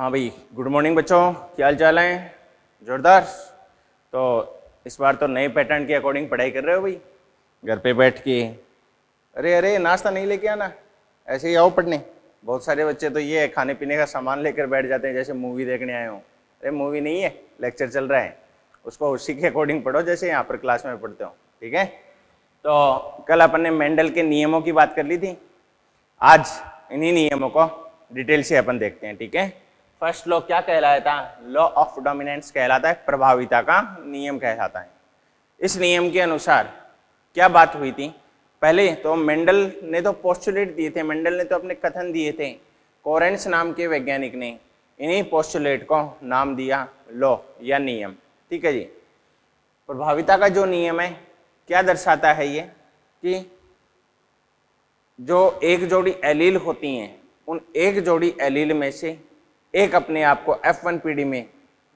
हाँ भाई, good morning बच्चों, क्या हाल चाल है? जोरदार। तो इस बार तो नए पैटर्न के अकॉर्डिंग पढ़ाई कर रहे हो भाई, घर पे बैठ के? अरे अरे, नाश्ता नहीं लेके आना, ऐसे ही आओ पढ़ने। बहुत सारे बच्चे तो ये खाने पीने का सामान लेकर बैठ जाते हैं जैसे मूवी देखने आए हो। अरे मूवी नहीं है, लेक्चर चल रहा है, उसको उसी के अकॉर्डिंग पढ़ो जैसे यहाँ पर क्लास में पढ़ते हो, ठीक है? तो कल अपन ने मेंडल के नियमों की बात कर ली थी, आज इन्हीं नियमों को डिटेल से अपन देखते हैं, ठीक है? फर्स्ट लॉ क्या कहलाता है? लॉ ऑफ डोमिनेंस कहलाता है, प्रभाविता का नियम कहलाता है। इस नियम के अनुसार क्या बात हुई थी? पहले तो मेंडल ने तो पोस्टुलेट दिए थे, मेंडल ने तो अपने कथन दिए थे, कोरेंस नाम के वैज्ञानिक ने इन्हीं पोस्टुलेट को नाम दिया लॉ या नियम, ठीक है जी। प्रभाविता का जो नियम है क्या दर्शाता है? ये कि जो एक जोड़ी एलील होती हैं, उन एक जोड़ी एलील में से एक अपने आप को F1 पीढ़ी में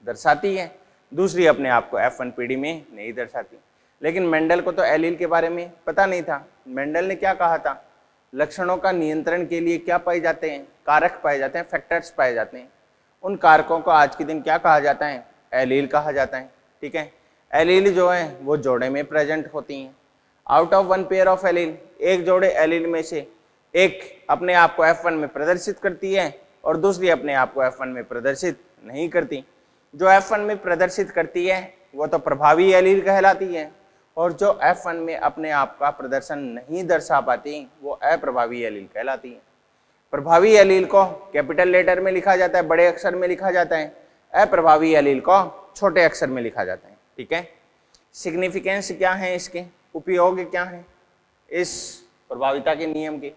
दर्शाती है, दूसरी अपने आप को F1 पीढ़ी में नहीं दर्शाती। लेकिन मेंडल को तो एलील के बारे में पता नहीं था। मेंडल ने क्या कहा था? लक्षणों का नियंत्रण के लिए क्या पाए जाते हैं? कारक पाए जाते हैं, फैक्टर्स पाए जाते हैं। उन कारकों को आज के दिन क्या कहा जाता है? एलील कहा जाता है, ठीक है? एलील जो है वो जोड़े में प्रेजेंट होती हैं। Out of one pair of allele, एक जोड़े एलील में से एक अपने आप को F1 में प्रदर्शित करती है और दूसरी अपने आप को F1 में प्रदर्शित नहीं करती। जो F1 में प्रदर्शित करती है वो तो प्रभावी एलील कहलाती है, और जो F1 में अपने आप का प्रदर्शन नहीं दर्शा पाती वो अप्रभावी एलील कहलाती है। प्रभावी एलील को कैपिटल लेटर में लिखा जाता है, बड़े अक्षर में लिखा जाता है, अप्रभावी एलील को छोटे अक्षर में लिखा जाता है, ठीक है? सिग्निफिकेंस क्या है, इसके उपयोग क्या है इस प्रभाविता के नियम के?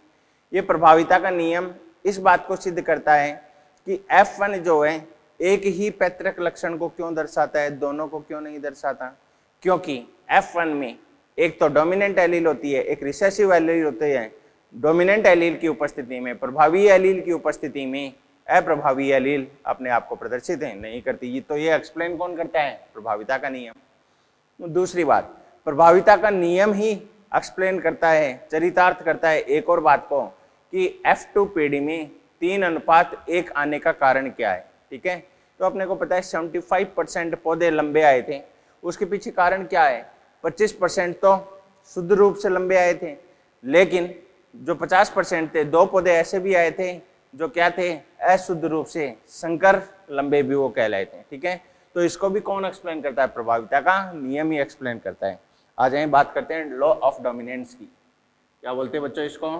ये प्रभाविता का नियम इस बात को सिद्ध करता है कि F1 जो है एक ही पैतृक लक्षण को क्यों दर्शाता है, दोनों को क्यों नहीं दर्शाता? क्योंकि F1 में एक तो डोमिनेंट एलील होती है, एक रिसेसिव एलील होती है। डोमिनेंट एलील की उपस्थिति में, प्रभावी एलील की उपस्थिति में अप्रभावी एलील अपने आप को प्रदर्शित है नहीं करती। तो ये एक्सप्लेन कौन करता है? प्रभाविता का नियम। दूसरी बात, प्रभाविता का नियम ही एक्सप्लेन करता है, चरितार्थ करता है एक और बात को, कि F2 पीढ़ी में 3:1 आने का कारण क्या है, ठीक है? तो अपने को पता है 75% पौधे लंबे आए थे, उसके पीछे कारण क्या है? 25% तो शुद्ध रूप से लंबे आए थे, लेकिन जो 50% थे, 2 पौधे ऐसे भी आए थे जो क्या थे? अशुद्ध रूप से संकर लंबे भी वो कहलाए थे, ठीक है? तो इसको भी कौन एक्सप्लेन करता है? प्रभाविता का नियम ही एक्सप्लेन करता है। आ जाए बात करते हैं लॉ ऑफ डोमिनेंस की। क्या बोलते हैं बच्चों इसको?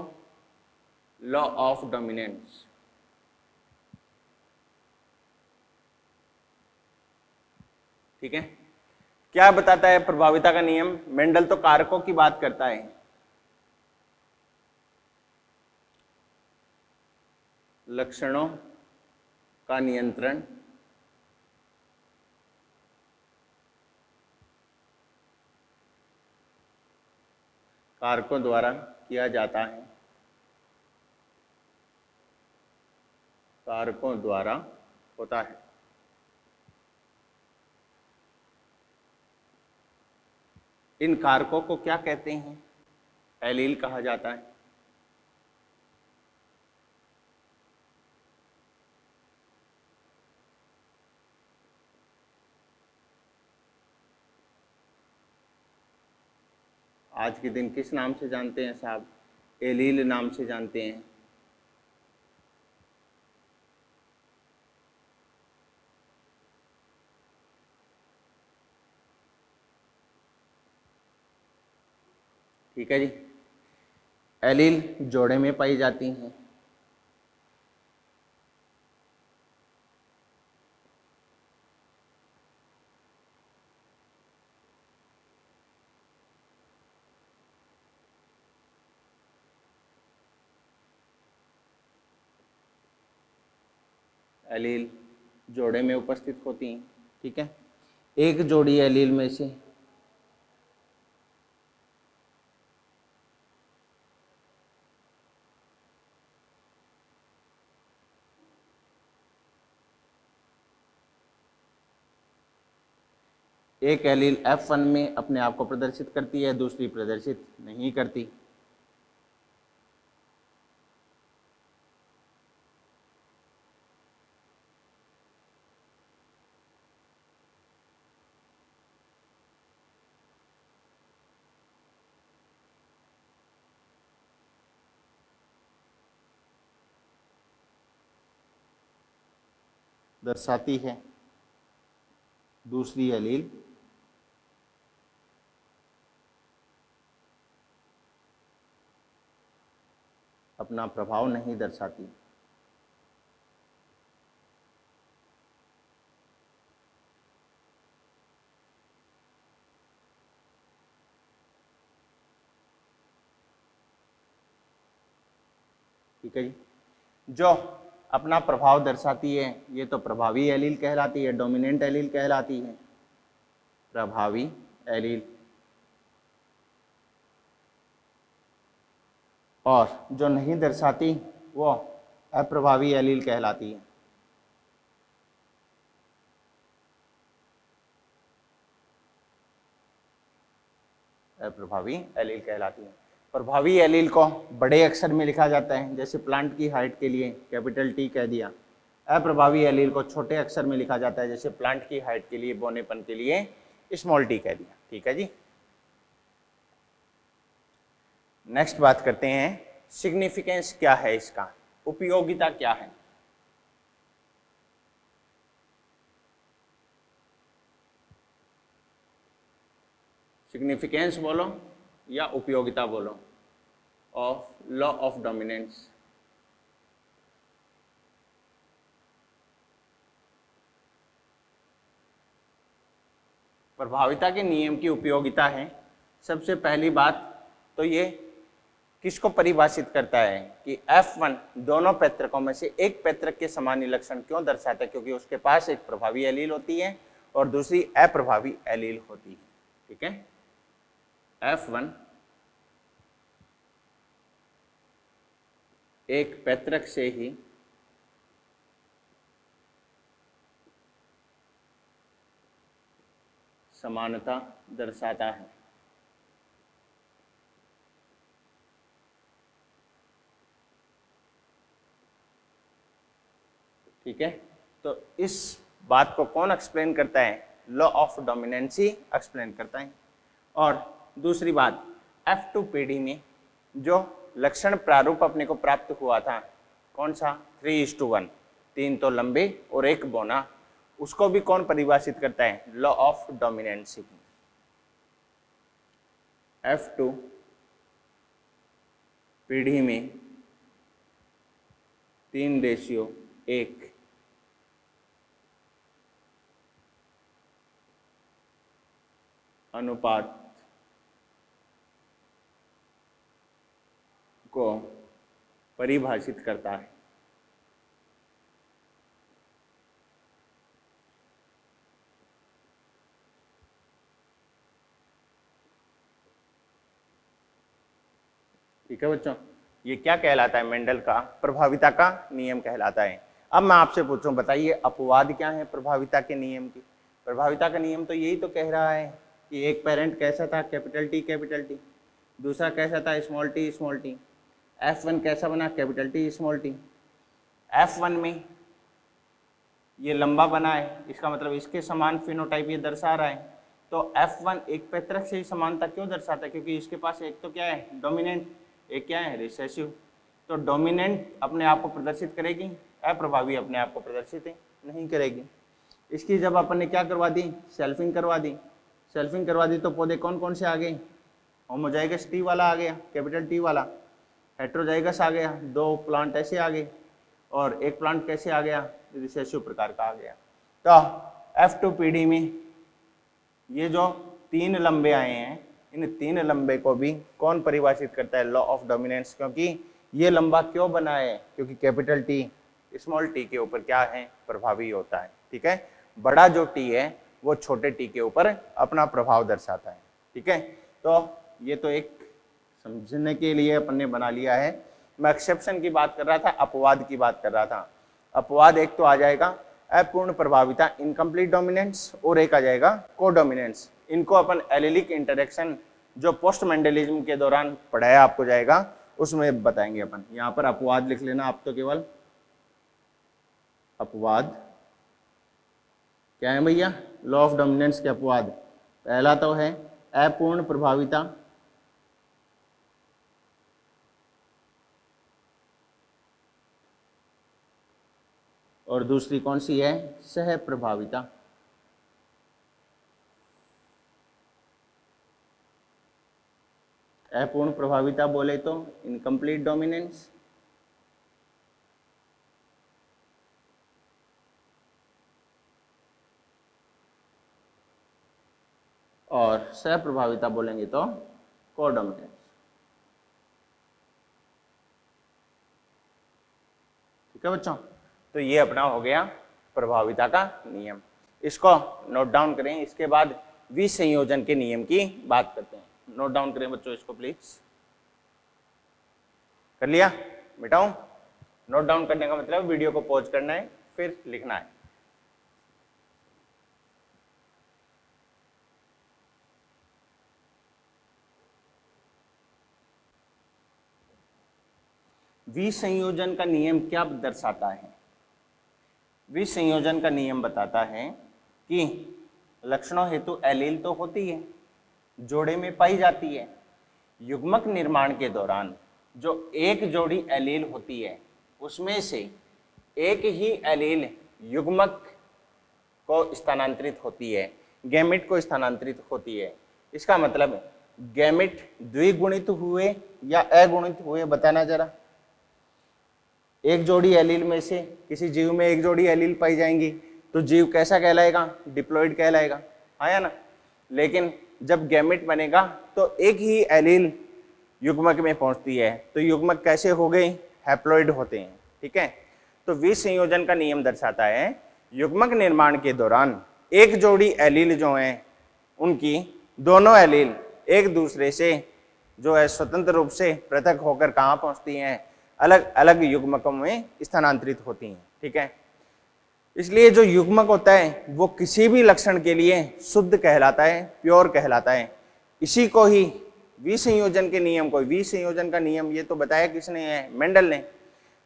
Law of dominance. ठीक है, क्या बताता है प्रभाविता का नियम? मेंडल तो कारकों की बात करता है, लक्षणों का नियंत्रण कारकों द्वारा किया जाता है, कारकों द्वारा होता है। इन कारकों को क्या कहते हैं? एलील कहा जाता है। आज के दिन किस नाम से जानते हैं साहब? एलील नाम से जानते हैं। ठीक है जी, एलील जोड़े में पाई जाती हैं। एलील जोड़े में उपस्थित होती हैं, ठीक है? एक जोड़ी एलील में से एक एलील F1 में अपने आप को प्रदर्शित करती है, दूसरी प्रदर्शित नहीं करती। दर्शाती है दूसरी एलील अपना प्रभाव नहीं दर्शाती। ठीक है जी, जो अपना प्रभाव दर्शाती है ये तो प्रभावी एलील कहलाती है, डोमिनेंट एलील कहलाती है, प्रभावी एलील। और जो नहीं दर्शाती वो अप्रभावी एलील कहलाती है। अप्रभावी एलील कहलाती है। प्रभावी एलील को बड़े अक्षर में लिखा जाता है, जैसे प्लांट की हाइट के लिए कैपिटल टी कह दिया। अप्रभावी एलील को छोटे अक्षर में लिखा जाता है, जैसे प्लांट की हाइट के लिए, बोनेपन के लिए स्मॉल टी कह दिया। ठीक है जी। नेक्स्ट बात करते हैं, सिग्निफिकेंस क्या है इसका, उपयोगिता क्या है। सिग्निफिकेंस बोलो या उपयोगिता बोलो ऑफ लॉ ऑफ डोमिनेंस। प्रभाविता के नियम की उपयोगिता है। सबसे पहली बात तो ये किसको परिभाषित करता है कि F1 दोनों पैतृकों में से एक पैतृक के समान लक्षण क्यों दर्शाता है, क्योंकि उसके पास एक प्रभावी एलील होती है और दूसरी अप्रभावी एलील होती है। ठीक है, F1 एक पैतृक से ही समानता दर्शाता है। ठीक है, तो इस बात को कौन एक्सप्लेन करता है, लॉ ऑफ डोमिनेंसी एक्सप्लेन करता है। और दूसरी बात, F2 पीढ़ी में जो लक्षण प्रारूप अपने को प्राप्त हुआ था, कौन सा, 3:1, 3 तो लंबे और 1 बोना, उसको भी कौन परिभाषित करता है, लॉ ऑफ डोमिनेंसी। F2 पीढ़ी में 3:1 अनुपात को परिभाषित करता है। ठीक है बच्चों, ये क्या कहलाता है, मेंडल का प्रभाविता का नियम कहलाता है। अब मैं आपसे पूछूं, बताइए अपवाद क्या है प्रभाविता के नियम की। प्रभाविता का नियम तो यही तो कह रहा है कि एक पेरेंट कैसा था, कैपिटल टी, दूसरा कैसा था, स्मॉल टी। F1 कैसा बना, capital T small T. F1 में ये लंबा बना है, इसका मतलब इसके समान फिनोटाइप ये दर्शा रहा है। तो F1 एक पैतृक से ही समानता क्यों दर्शाता है, क्योंकि इसके पास एक तो क्या है, डोमिनेंट, एक क्या है, रिसेसिव। तो डोमिनेंट अपने आप को प्रदर्शित करेगी, अप्रभावी अपने आप को प्रदर्शित नहीं करेगी। इसकी जब अपन ने क्या करवा दी, सेल्फिंग करवा दी, तो पौधे कौन कौन से आ गए, होमोजाइगस टी वाला आ गया, कैपिटल टी वाला, हेट्रोजाइगस आ गया, 2 प्लांट ऐसे आ गए, और एक प्लांट कैसे आ गया, रिसेसिव प्रकार का आ गया। तो F2 पीढ़ी में ये जो 3 लंबे आए हैं, इन 3 लंबे को भी कौन परिभाषित करता है, लॉ ऑफ डोमिनेंस। क्योंकि ये लंबा क्यों बना है, क्योंकि कैपिटल टी स्मॉल टी के ऊपर क्या है, प्रभावी होता है। ठीक है, बड़ा जो टी है वो छोटे टी के ऊपर अपना प्रभाव दर्शाता है। ठीक है, तो ये तो एक समझने के लिए अपन ने बना लिया है। मैं एक्सेप्शन की बात कर रहा था, अपवाद की बात कर रहा था। अपवाद एक तो आ जाएगा अपूर्ण प्रभाविता, इनकम्प्लीट डोमिनेंस, और एक आ जाएगा कोडोमिनेंस। इनको अपन एलिलिक इंटरेक्शन जो पोस्ट मेंडलिज्म के दौरान पढ़ाया आपको जाएगा, उसमें बताएंगे अपन। यहाँ पर अपवाद लिख लेना आप, तो केवल अपवाद क्या है भैया, लॉ ऑफ डोमिनेंस के अपवाद। पहला तो है अपूर्ण प्रभाविता, और दूसरी कौन सी है, सह प्रभाविता। अपूर्ण प्रभाविता बोले तो इनकम्प्लीट डोमिनेंस, और सह प्रभाविता बोलेंगे तो कोडोमिनेंस। ठीक है बच्चों, तो ये अपना हो गया प्रभाविता का नियम। इसको नोट डाउन करें, इसके बाद विसंयोजन के नियम की बात करते हैं। नोट डाउन करें बच्चों इसको प्लीज। कर लिया, मिटाऊं? नोट डाउन करने का मतलब वीडियो को पॉज करना है फिर लिखना है। विसंयोजन का नियम क्या दर्शाता है? विसंयोजन का नियम बताता है कि लक्षणों हेतु एलील तो होती है, जोड़े में पाई जाती है। युग्मक निर्माण के दौरान जो एक जोड़ी एलील होती है उसमें से एक ही एलील युग्मक को स्थानांतरित होती है, गैमेट को स्थानांतरित होती है। इसका मतलब गैमेट द्विगुणित हुए या अगुणित हुए, बताना जरा। एक जोड़ी एलील में से किसी जीव में एक जोड़ी एलील पाई जाएंगी तो जीव कैसा कहलाएगा, डिप्लॉइड कहलाएगा, आया ना। लेकिन जब गैमेट बनेगा तो एक ही एलील युग्मक में पहुंचती है तो युग्मक कैसे हो गए, हैप्लॉइड होते हैं। ठीक है, तो विसंयोजन का नियम दर्शाता है युग्मक निर्माण के दौरान एक जोड़ी एलील जो हैं उनकी दोनों एलील एक दूसरे से जो है स्वतंत्र रूप से पृथक होकर कहाँ पहुंचती हैं, अलग अलग युग्मकों में स्थानांतरित होती हैं। ठीक है, इसलिए जो युग्मक होता है वो किसी भी लक्षण के लिए शुद्ध कहलाता है, प्योर कहलाता है। इसी को ही विसंयोजन के नियम को, विसंयोजन का नियम ये तो बताया किसने है, मेंडल ने।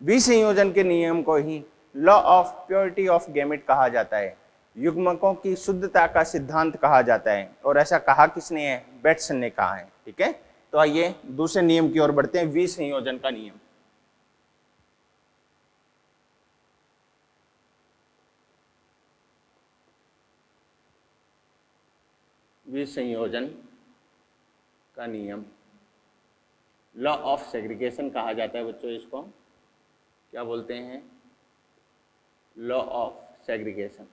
विसंयोजन के नियम को ही law of purity of gamete कहा जाता है, युग्मकों की शुद्धता का सिद्धांत कहा जाता है। और ऐसा कहा किसने है, बेट्सन ने कहा है। ठीक है, तो आइए दूसरे नियम की ओर बढ़ते हैं, विसंयोजन का नियम। विसंयोजन का नियम लॉ ऑफ सेग्रीगेशन कहा जाता है बच्चों। इसको क्या बोलते हैं, लॉ ऑफ सेग्रीगेशन।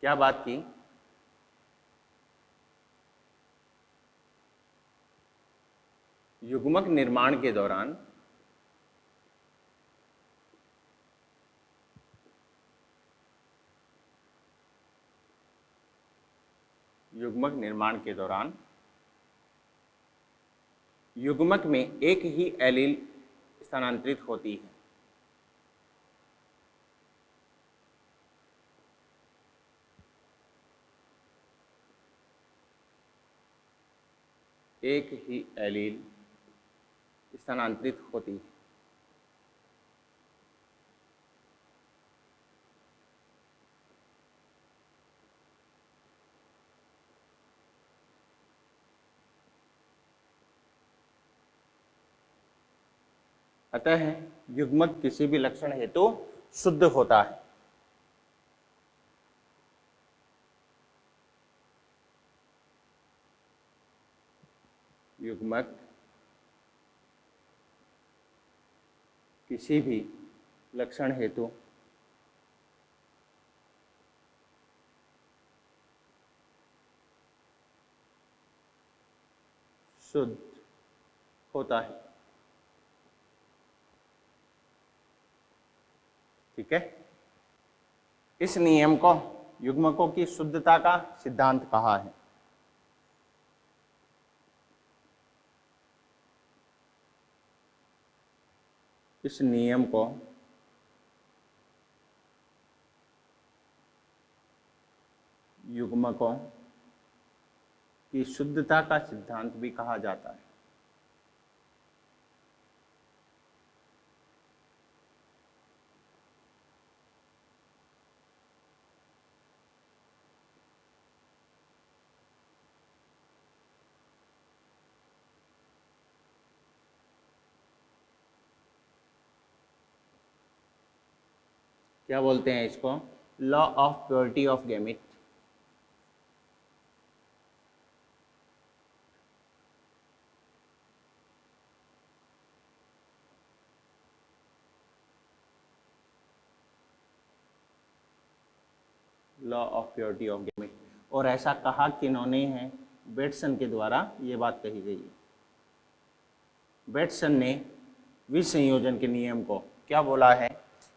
क्या बात की, युग्मक निर्माण के दौरान युग्मक निर्माण के दौरान युग्मक में एक ही एलील स्थानांतरित होती है। एक ही एलील स्थानांतरित होती है। अतः युग्मक किसी भी लक्षण हेतु शुद्ध होता है। युग्मक किसी भी लक्षण हेतु शुद्ध होता है। ठीक है, इस नियम को युग्मकों की शुद्धता का सिद्धांत कहा है। इस नियम को युग्मकों की शुद्धता का सिद्धांत भी कहा जाता है। क्या बोलते हैं इसको, law of purity of gamete. Law of purity of gamete. और ऐसा कहा किन्होंने है, बेटसन के द्वारा ये बात कही गई है। बेटसन ने विसंयोजन के नियम को क्या बोला है,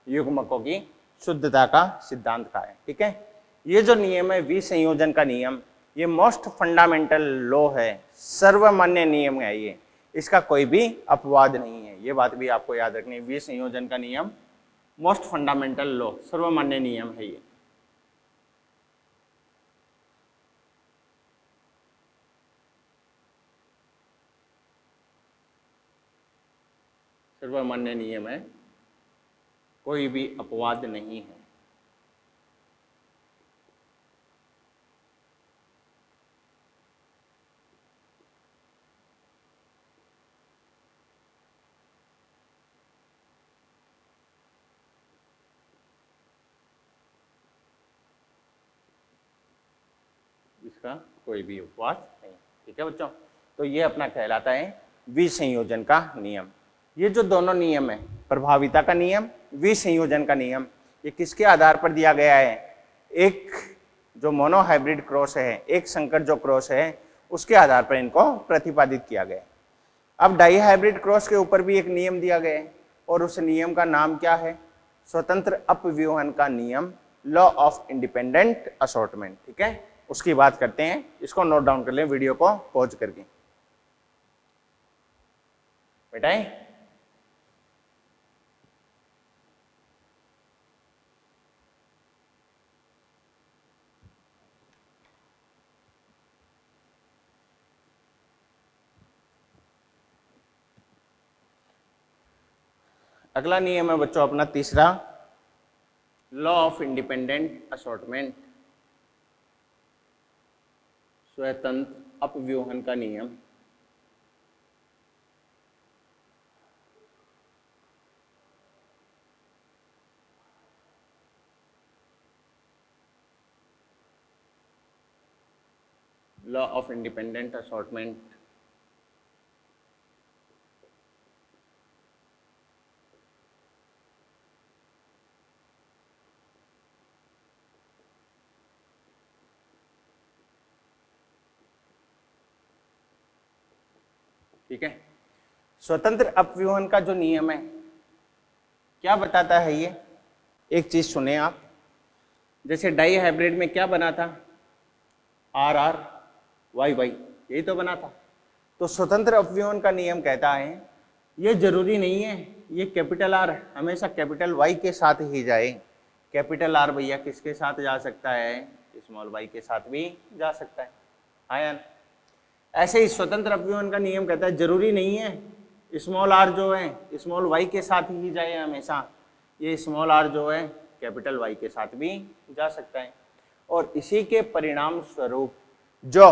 युग्मकों की शुद्धता का सिद्धांत कहा है। ठीक है, ये जो नियम है विसंयोजन का नियम, ये मोस्ट फंडामेंटल लॉ है, सर्वमान्य नियम है ये, इसका कोई भी अपवाद नहीं है। ये बात भी आपको याद रखनी है, विसंयोजन का नियम मोस्ट फंडामेंटल लॉ, सर्वमान्य नियम है ये। सर्वमान्य नियम है, कोई भी अपवाद नहीं है। इसका कोई भी अपवाद नहीं। ठीक है बच्चों, तो ये अपना कहलाता है विसंयोजन का नियम। ये जो दोनों नियम है, प्रभाविता का नियम, विसंयोजन का नियम, ये किसके आधार पर दिया गया है, एक जो मोनोहाइब्रिड क्रॉस है, एक संकर जो क्रॉस है, उसके आधार पर इनको प्रतिपादित किया गया है। अब डाईहाइब्रिड क्रॉस के ऊपर भी एक नियम दिया गया है, और उस नियम का नाम क्या है, स्वतंत्र अपव्यूहन का नियम, लॉ ऑफ इंडिपेंडेंट असॉर्टमेंट। ठीक है, उसकी बात करते हैं, इसको नोट डाउन कर लें वीडियो को पॉज करके। बेटाएं, अगला नियम है बच्चों अपना तीसरा, लॉ ऑफ इंडिपेंडेंट असॉर्टमेंट, स्वतंत्र अपव्यूहन का नियम। लॉ ऑफ इंडिपेंडेंट असॉर्टमेंट, ठीक है। स्वतंत्र अपव्यूहन का जो नियम है क्या बताता है ये, एक चीज सुने आप, जैसे डाई हाइब्रिड में क्या बना था, आर आर वाई वाई, यही तो बना था। तो स्वतंत्र अपव्यूहन का नियम कहता है ये जरूरी नहीं है ये कैपिटल आर हमेशा कैपिटल वाई के साथ ही जाए। कैपिटल आर भैया किसके साथ जा सकता है, स्मॉल वाई के साथ भी जा सकता है। आया, ऐसे ही स्वतंत्र अपव्यूहन का नियम कहता है जरूरी नहीं है स्मॉल आर जो है स्मॉल वाई के साथ ही जाए हमेशा, ये स्मॉल आर जो है कैपिटल वाई के साथ भी जा सकता है। और इसी के परिणाम स्वरूप जो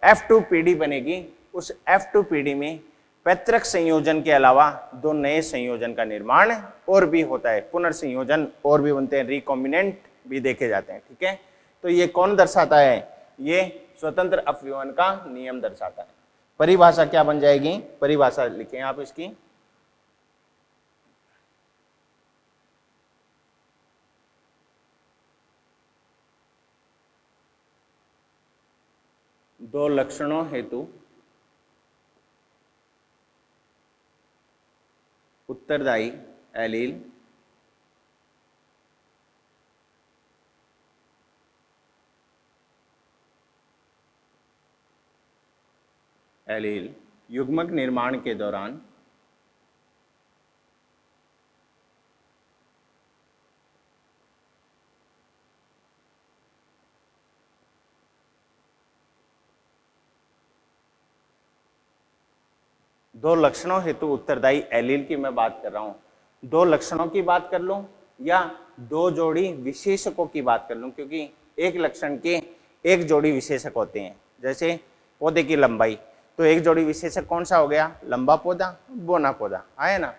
F2PD बनेगी, उस F2PD में पैतृक संयोजन के अलावा दो नए संयोजन का निर्माण और भी होता है, पुनर्संयोजन और भी बनते हैं, रिकॉम्बिनेंट भी देखे जाते हैं। ठीक है, तो ये कौन दर्शाता है, ये स्वतंत्र अपव्यूहन का नियम दर्शाता है। परिभाषा क्या बन जाएगी, परिभाषा लिखें आप इसकी, दो लक्षणों हेतु उत्तरदायी एलील युग्मक निर्माण के दौरान दो लक्षणों हेतु उत्तरदायी एलील की मैं बात कर रहा हूं, दो लक्षणों की बात कर लूं या दो जोड़ी विशेषकों की बात कर लूं, क्योंकि एक लक्षण के एक जोड़ी विशेषक होते हैं। जैसे पौधे की लंबाई, तो एक जोड़ी विशेषक कौन सा हो गया, लंबा पौधा, बोना पौधा, आया ना।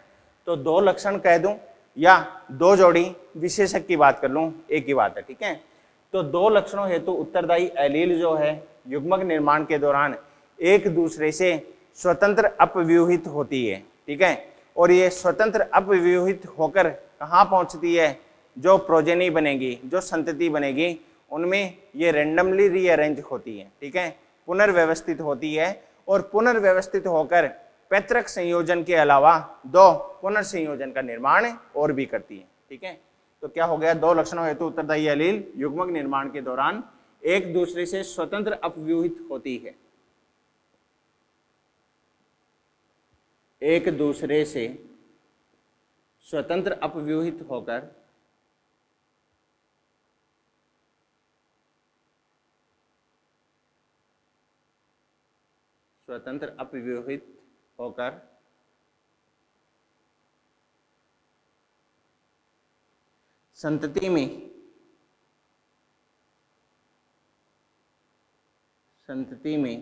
तो दो लक्षण कह दूं या दो जोड़ी विशेषक की बात कर लूं, एक ही बात है, ठीक है। तो दो लक्षणों हेतु उत्तरदायी एलील जो है युग्मक निर्माण के दौरान एक दूसरे से स्वतंत्र अपव्यूहित होती है, ठीक है। और ये स्वतंत्र अपव्यूहित होकर कहाँ पहुंचती है, जो प्रोजेनी बनेगी, जो संतति बनेगी, उनमें ये रैंडमली रीअरेंज होती है, ठीक है, पुनर्व्यवस्थित होती है। और पुनर्व्यवस्थित होकर पैतृक संयोजन के अलावा दो पुनर्संयोजन का निर्माण और भी करती है, ठीक है। तो क्या हो गया, दो लक्षणों हेतु उत्तरदायी एलील युग्मक निर्माण के दौरान एक दूसरे से स्वतंत्र अपव्यूहित होती है, एक दूसरे से स्वतंत्र अपव्यूहित होकर स्वतंत्र अपव्यूहित होकर संतति में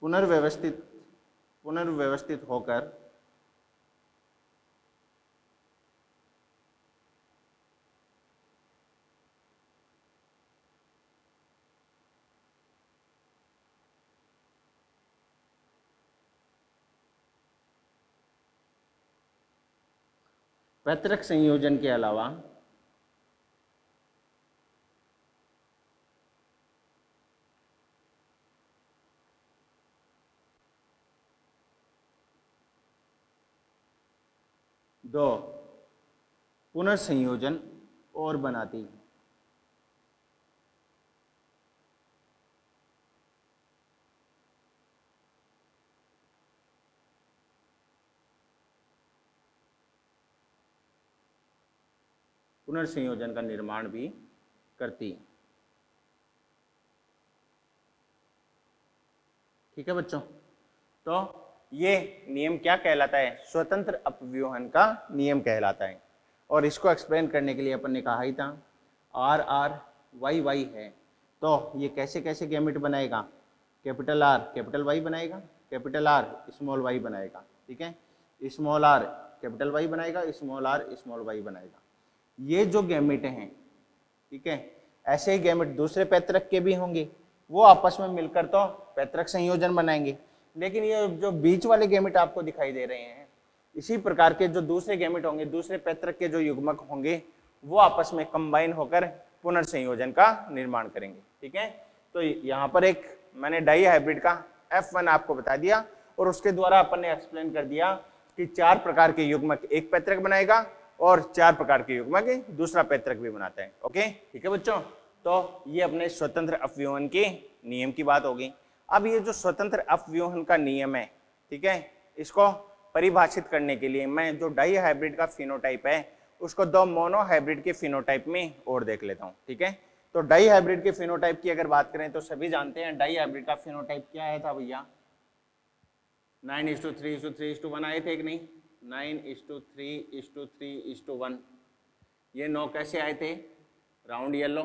पुनर्व्यवस्थित होकर पैतृक संयोजन के अलावा दो पुनर्संयोजन और बनाती है। पुनर्संयोजन का निर्माण भी करती है, ठीक है बच्चों। तो ये नियम क्या कहलाता है, स्वतंत्र अपव्यूहन का नियम कहलाता है। और इसको एक्सप्लेन करने के लिए अपन ने कहा ही था आर आर वाई वाई है, तो ये कैसे कैसे गैमेट बनाएगा, कैपिटल आर कैपिटल वाई बनाएगा, कैपिटल आर स्मॉल वाई बनाएगा, ठीक है, स्मॉल आर कैपिटल वाई बनाएगा, स्मॉल आर स्मॉल वाई बनाएगा। ये जो गैमेट हैं, ठीक है, ऐसे ही गैमेट दूसरे पैतृक के भी होंगे, वो आपस में मिलकर तो पैतृक संयोजन बनाएंगे। लेकिन ये जो बीच वाले गैमेट आपको दिखाई दे रहे हैं, इसी प्रकार के जो दूसरे गैमेट होंगे, दूसरे पैतृक के जो युग्मक होंगे, वो आपस में कंबाइन होकर पुनर्संयोजन का निर्माण करेंगे, ठीक है। तो यहाँ पर एक मैंने डाई हाइब्रिड का F1 आपको बता दिया और उसके द्वारा अपन ने एक्सप्लेन कर दिया कि चार प्रकार के युग्मक एक पैतृक बनाएगा और चार प्रकार के युग्मक दूसरा पैतृक भी बनाता है। ओके, ठीक है बच्चों। तो ये अपने स्वतंत्र अपव्यूहन के नियम की बात होगी। अब ये जो स्वतंत्र अपव्यूहन का नियम है, ठीक है, इसको परिभाषित करने के लिए मैं जो डाई हाइब्रिड का फिनोटाइप है उसको दो मोनो हाइब्रिड के फिनोटाइप में और देख लेता हूँ, ठीक है। तो डाई हाइब्रिड के फिनोटाइप की अगर बात करें तो सभी जानते हैं डाई हाइब्रिड का फिनोटाइप क्या आया था भैया, 9:3:3:1 आए थे कि नहीं, 9:3:3:1। ये 9 कैसे आए थे, राउंड येलो,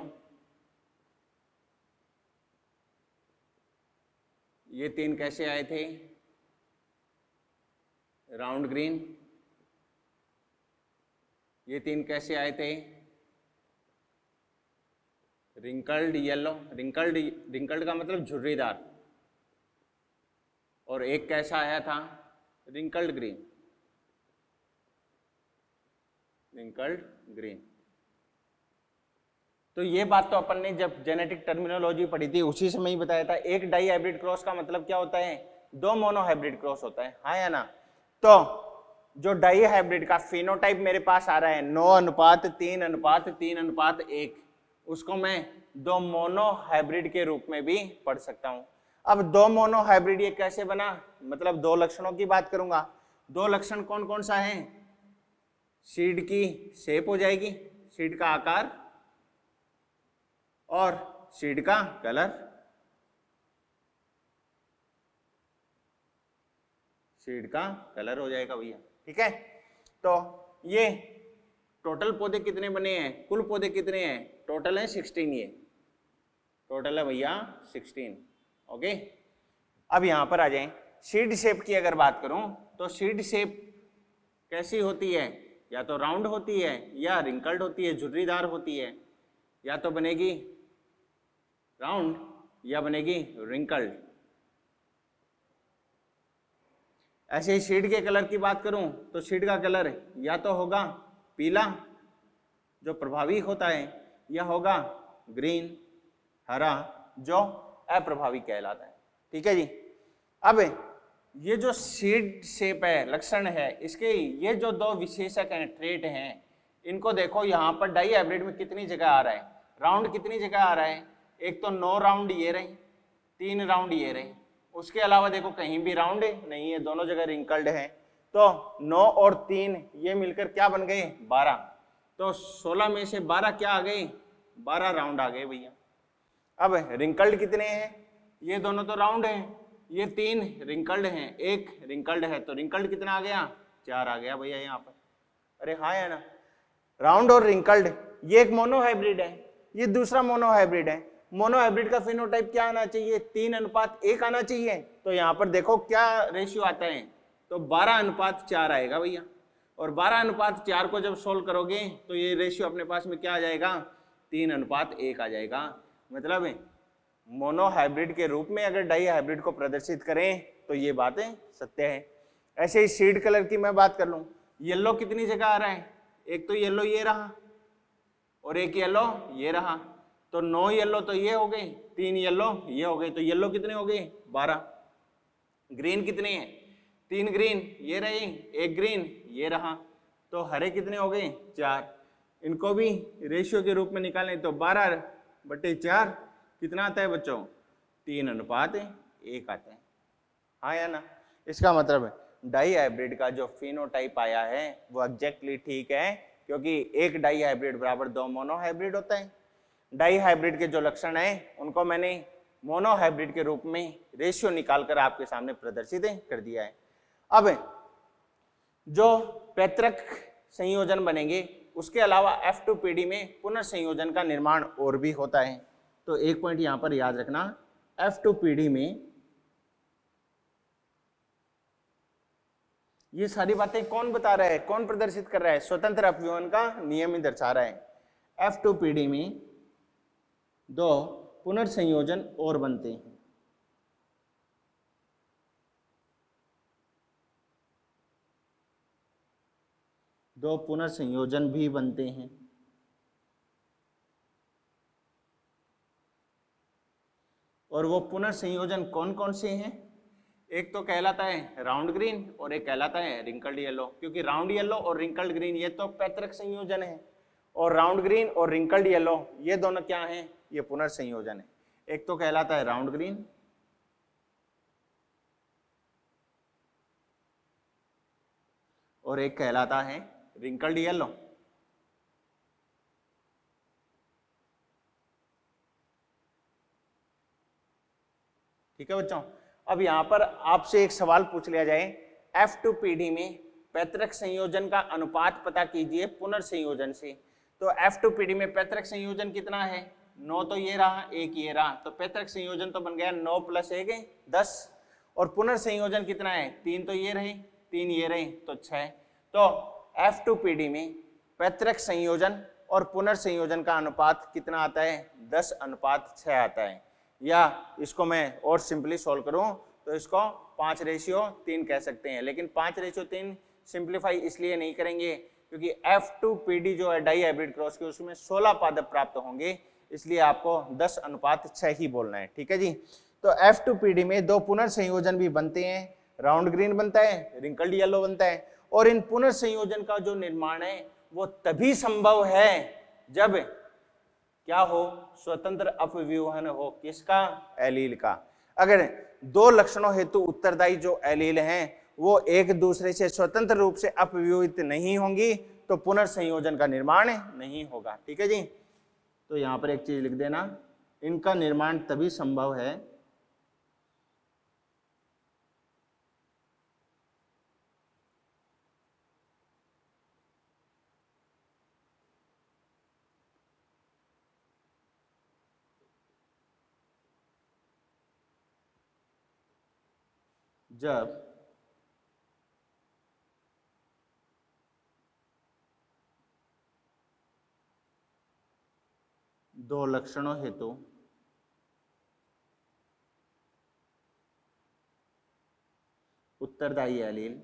ये 3 कैसे आए थे, राउंड ग्रीन, ये 3 कैसे आए थे, रिंकल्ड येलो, रिंकल्ड का मतलब झुर्रीदार, और एक कैसा आया था, रिंकल्ड ग्रीन, रिंकल्ड ग्रीन। तो ये बात तो अपन ने जब जेनेटिक टर्मिनोलॉजी पढ़ी थी उसी समय ही बताया था। एक डाई हाइब्रिड क्रॉस का मतलब क्या होता है, दो मोनो हाइब्रिड क्रॉस होता है, हाँ या ना। तो जो डाई हाइब्रिड का फिनोटाइप मेरे पास आ रहा है 9:3:3:1, उसको मैं दो मोनो हाइब्रिड के रूप में भी पढ़ सकता हूं। अब दो मोनो हाइब्रिड ये कैसे बना, मतलब दो लक्षणों की बात करूंगा। दो लक्षण कौन कौन सा है, सीड की शेप हो जाएगी, सीड का आकार और सीड का कलर, सीड का कलर हो जाएगा भैया, ठीक है। तो ये टोटल पौधे कितने बने हैं, कुल पौधे कितने हैं, टोटल है 16, ये टोटल है भैया 16। ओके, अब यहां पर आ जाएं, सीड शेप की अगर बात करूं तो सीड शेप कैसी होती है, या तो राउंड होती है या रिंकल्ड होती है, झुर्रीदार होती है, या तो बनेगी राउंड या बनेगी रिंकल्ड। ऐसे ही सीड के कलर की बात करूं तो सीड का कलर या तो होगा पीला जो प्रभावी होता है, या होगा ग्रीन हरा जो अप्रभावी कहलाता है। ठीक है जी। अब ये जो सीड शेप है, लक्षण है इसके, ये जो दो विशेषक हैं, ट्रेट हैं, इनको देखो यहाँ पर डाई हाइब्रिड में कितनी जगह आ रहा है, राउंड कितनी जगह आ रहा है, एक तो 9 राउंड ये रहे, 3 राउंड ये रहे, उसके अलावा देखो कहीं भी राउंड नहीं है, दोनों जगह रिंकल्ड है। तो 9 और 3 ये मिलकर क्या बन गए 12, तो 16 में से 12 क्या आ गए, 12 राउंड आ गए भैया। अब रिंकल्ड कितने हैं, ये दोनों तो राउंड हैं, ये 3 रिंकल्ड हैं, 1 रिंकल्ड है, तो रिंकल्ड कितना आ गया 4 आ गया भैया यहाँ पर। अरे हाँ है ना, राउंड और रिंकल्ड, ये एक मोनो हाइब्रिड है, ये दूसरा मोनो हाइब्रिड है। मोनो हाइब्रिड का फिनोटाइप क्या आना चाहिए, 3:1 आना चाहिए। तो यहाँ पर देखो क्या रेशियो आता है, तो 12:4 आएगा भैया। और 12:4 को जब सोल्व करोगे तो ये रेशियो अपने पास में क्या आ जाएगा, 3:1 आ जाएगा। मतलब मोनो हाइब्रिड के रूप में अगर डाई हाइब्रिड को प्रदर्शित करें तो ये बातें सत्य है। ऐसे ही सीड कलर की मैं बात कर लूं, येलो कितनी जगह आ रहा है, एक तो येलो ये रहा और एक येलो ये रहा, तो 9 येलो तो ये हो गए, 3 येलो ये हो गए, तो येलो कितने हो गए 12। ग्रीन कितने हैं, 3 ग्रीन ये रहे, 1 ग्रीन ये रहा, तो हरे कितने हो गए 4। इनको भी रेशियो के रूप में निकालें तो 12/4 कितना आता है बच्चों, 3:1 आता है। हाँ या ना, इसका मतलब डाई हाइब्रिड का जो फिनोटाइप आया है वो एग्जैक्टली ठीक है, क्योंकि एक डाई हाइब्रिड बराबर 2 मोनो हाइब्रिड होता है। डाई हाइब्रिड के जो लक्षण हैं उनको मैंने मोनो हाइब्रिड के रूप में रेशियो निकालकर आपके सामने प्रदर्शित कर दिया है। अब जो पैतृक संयोजन बनेंगे उसके अलावा F2PD में पुनर्संयोजन का निर्माण और भी होता है। तो एक पॉइंट यहां पर याद रखना, F2PD में ये सारी बातें कौन बता रहा है, कौन प्रदर्शित कर रहा है, स्वतंत्र अपव्यवन का नियम ही दर्शा रहा है। F2PD में 2 पुनर्संयोजन और बनते हैं, दो पुनर्संयोजन भी बनते हैं। और वो पुनर्संयोजन कौन कौन से हैं, एक तो कहलाता है राउंड ग्रीन और एक कहलाता है रिंकल्ड येलो, क्योंकि राउंड येलो और रिंकल्ड ग्रीन ये तो पैतृक संयोजन है, और राउंड ग्रीन और रिंकल्ड येलो ये दोनों क्या हैं, ये पुनर्संयोजन है। एक तो कहलाता है राउंड ग्रीन और एक कहलाता है रिंकल्ड येलो। ठीक है बच्चों। अब यहां पर आपसे एक सवाल पूछ लिया जाए, F2PD में पैतृक संयोजन का अनुपात पता कीजिए पुनर्संयोजन से। तो F2PD में पैतृक संयोजन कितना है, 9 तो ये रहा, 1 ये रहा, तो पैतृक संयोजन तो बन गया 9 + 1 10। और पुनर्संयोजन कितना है, 3 तो ये रहे, 3 ये रहे, तो 6। तो F2PD में पैतृक संयोजन और पुनर्संयोजन का अनुपात कितना आता है, 10:6 आता है। या इसको मैं और सिंपली सॉल्व करूं तो इसको 5:3 कह सकते हैं, लेकिन 5:3 सिंप्लीफाई इसलिए नहीं करेंगे क्योंकि F2PD जो है डाई हाइब्रिड क्रॉस के उसमें 16 पादप प्राप्त होंगे, इसलिए आपको 10:6 ही बोलना है। ठीक है जी। तो F2PD में 2 पुनर्संयोजन भी बनते हैं, राउंड ग्रीन बनता है, रिंकल्ड येलो बनता है। और इन पुनर्संयोजन का जो निर्माण है वो तभी संभव है जब क्या हो, स्वतंत्र अपव्यूहन हो, किसका, एलील का। अगर 2 लक्षणों हेतु उत्तरदायी जो एलील हैं वो एक दूसरे से स्वतंत्र रूप से अपव्यूहित नहीं होंगी तो पुनर्संयोजन का निर्माण नहीं होगा। ठीक है जी। तो यहां पर एक चीज लिख देना, इनका निर्माण तभी संभव है जब दो लक्षणों हेतु उत्तरदायी एलील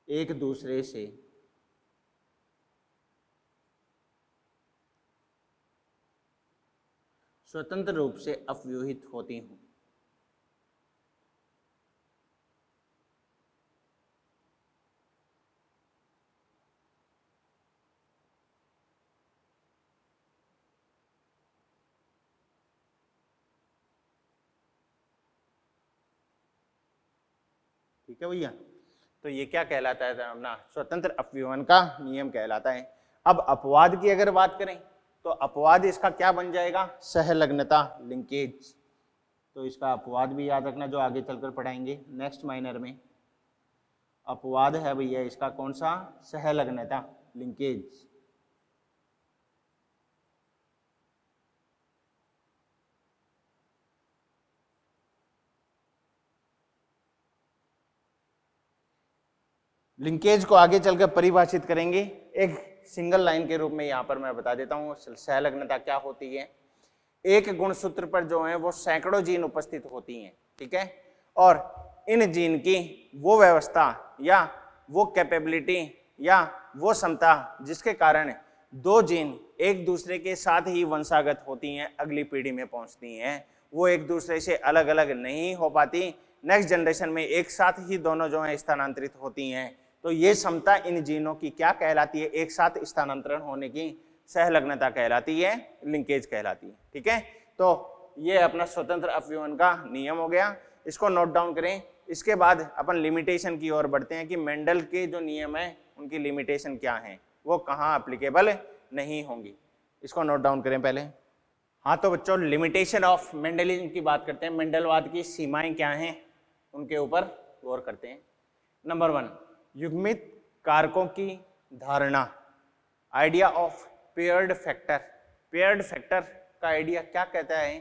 एक दूसरे से स्वतंत्र रूप से अपव्यूहित होती हूं। ठीक है भैया, तो ये क्या कहलाता है अपना स्वतंत्र अपव्यूहन का नियम कहलाता है। अब अपवाद की अगर बात करें तो अपवाद इसका क्या बन जाएगा, सहलग्नता लिंकेज। तो इसका अपवाद भी याद रखना जो आगे चलकर पढ़ाएंगे नेक्स्ट माइनर में। अपवाद है भैया इसका कौन सा, सहलग्नता लिंकेज। लिंकेज को आगे चलकर परिभाषित करेंगे एक सिंगल लाइन के रूप में। यहां पर मैं बता देता हूं सहलग्नता क्या होती है। एक गुणसूत्र पर जो है वो सैकड़ों जीन उपस्थित होती हैं, ठीक है, और इन जीन की वो व्यवस्था या वो कैपेबिलिटी या वो क्षमता जिसके कारण दो जीन एक दूसरे के साथ ही वंशागत होती हैं, अगली पीढ़ी में पहुंचती हैं, वो एक दूसरे से अलग अलग नहीं हो पाती, नेक्स्ट जनरेशन में एक साथ ही दोनों जो है स्थानांतरित होती हैं। तो ये क्षमता इन जीनों की क्या कहलाती है, एक साथ स्थानांतरण होने की सहलग्नता कहलाती है, लिंकेज कहलाती है। ठीक है, तो ये अपना स्वतंत्र अपव्यूहन का नियम हो गया, इसको नोट डाउन करें। इसके बाद अपन लिमिटेशन की ओर बढ़ते हैं कि मेंडल के जो नियम है उनकी लिमिटेशन क्या है, वो कहाँ एप्लीकेबल नहीं होंगी, इसको नोट डाउन करें पहले। हाँ तो बच्चों लिमिटेशन ऑफ मेंडलिज्म की बात करते हैं, मेंडलवाद की सीमाएं क्या हैं उनके ऊपर गौर करते हैं। नंबर 1, युग्मित कारकों की धारणा, idea of paired factor. Paired factor का आइडिया क्या कहता है,